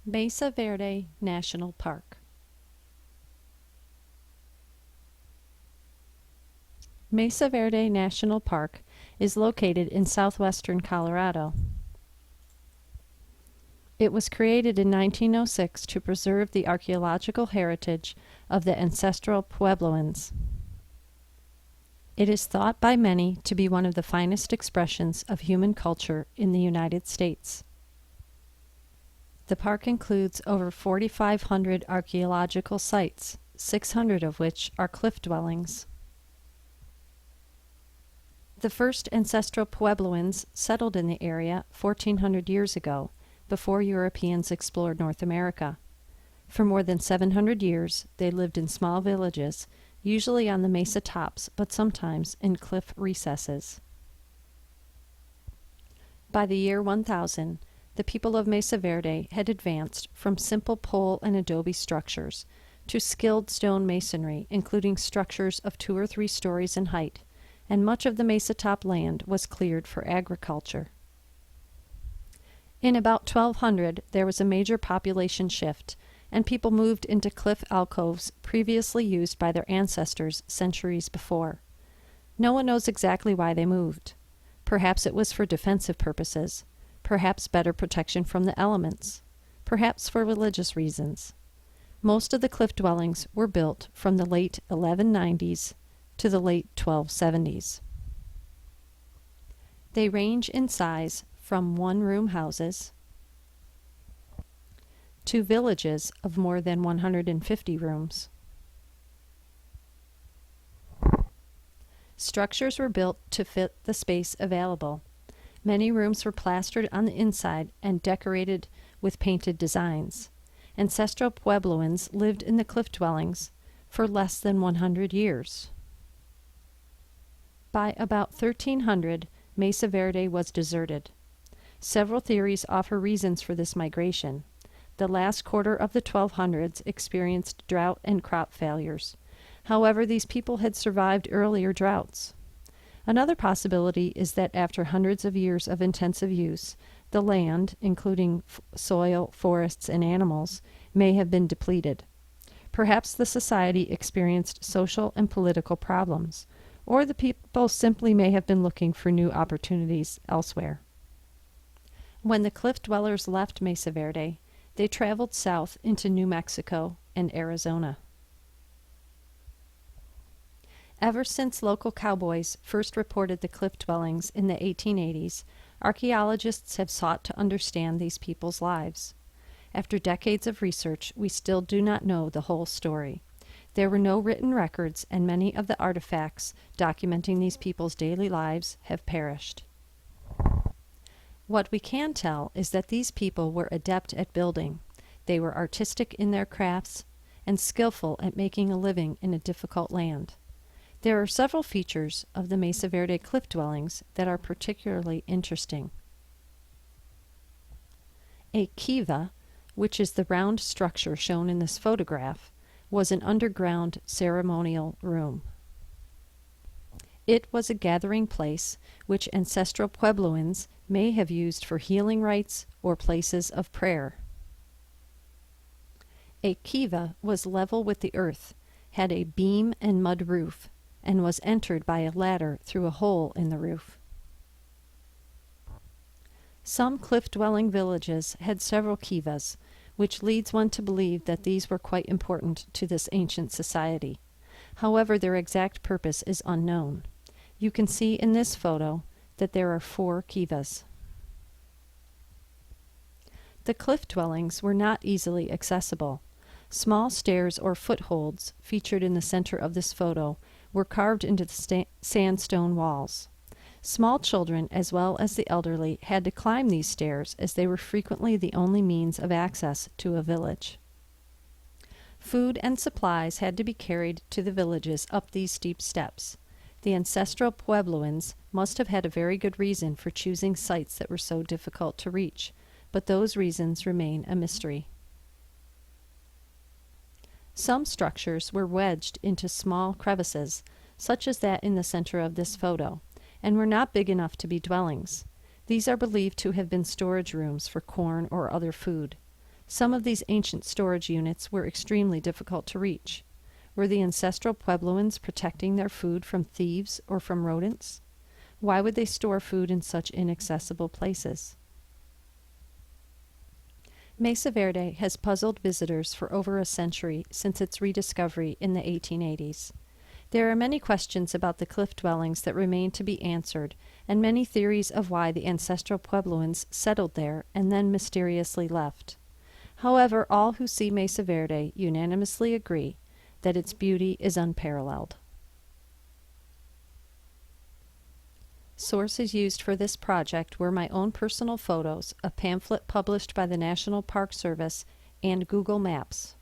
Mesa Verde National Park. Mesa Verde National Park is located in southwestern Colorado. It was created in 1906 to preserve the archaeological heritage of the ancestral Puebloans. It is thought by many to be one of the finest expressions of human culture in the United States. The park includes over 4,500 archaeological sites, 600 of which are cliff dwellings. The first ancestral Puebloans settled in the area 1,400 years ago, before Europeans explored North America. For more than 700 years, they lived in small villages, usually on the mesa tops, but sometimes in cliff recesses. By the year 1000, the people of Mesa Verde had advanced from simple pole and adobe structures to skilled stone masonry, including structures of 2 or 3 stories in height, and much of the mesa top land was cleared for agriculture. In about 1200, there was a major population shift, and people moved into cliff alcoves previously used by their ancestors centuries before. No one knows exactly why they moved. Perhaps it was for defensive purposes, perhaps better protection from the elements, perhaps for religious reasons. Most of the cliff dwellings were built from the late 1190s to the late 1270s. They range in size from one-room houses to villages of more than 150 rooms. Structures were built to fit the space available. Many rooms were plastered on the inside and decorated with painted designs. Ancestral Puebloans lived in the cliff dwellings for less than 100 years. By about 1300, Mesa Verde was deserted. Several theories offer reasons for this migration. The last quarter of the 1200s experienced drought and crop failures. However, these people had survived earlier droughts. Another possibility is that after hundreds of years of intensive use, the land, including soil, forests, and animals, may have been depleted. Perhaps the society experienced social and political problems, or the people simply may have been looking for new opportunities elsewhere. When the cliff dwellers left Mesa Verde, they traveled south into New Mexico and Arizona. Ever since local cowboys first reported the cliff dwellings in the 1880s, archaeologists have sought to understand these people's lives. After decades of research, we still do not know the whole story. There were no written records, and many of the artifacts documenting these people's daily lives have perished. What we can tell is that these people were adept at building. They were artistic in their crafts and skillful at making a living in a difficult land. There are several features of the Mesa Verde cliff dwellings that are particularly interesting. A kiva, which is the round structure shown in this photograph, was an underground ceremonial room. It was a gathering place which ancestral Puebloans may have used for healing rites or places of prayer. A kiva was level with the earth, had a beam and mud roof, and was entered by a ladder through a hole in the roof. Some cliff-dwelling villages had several kivas, which leads one to believe that these were quite important to this ancient society. However, their exact purpose is unknown. You can see in this photo that there are 4 kivas. The cliff dwellings were not easily accessible. Small stairs or footholds, featured in the center of this photo, were carved into the sandstone walls. Small children, as well as the elderly, had to climb these stairs as they were frequently the only means of access to a village. Food and supplies had to be carried to the villages up these steep steps. The ancestral Puebloans must have had a very good reason for choosing sites that were so difficult to reach, but those reasons remain a mystery. Some structures were wedged into small crevices, such as that in the center of this photo, and were not big enough to be dwellings. These are believed to have been storage rooms for corn or other food. Some of these ancient storage units were extremely difficult to reach. Were the ancestral Puebloans protecting their food from thieves or from rodents? Why would they store food in such inaccessible places? Mesa Verde has puzzled visitors for over a century since its rediscovery in the 1880s. There are many questions about the cliff dwellings that remain to be answered, and many theories of why the ancestral Puebloans settled there and then mysteriously left. However, all who see Mesa Verde unanimously agree that its beauty is unparalleled. Sources used for this project were my own personal photos, a pamphlet published by the National Park Service, and Google Maps.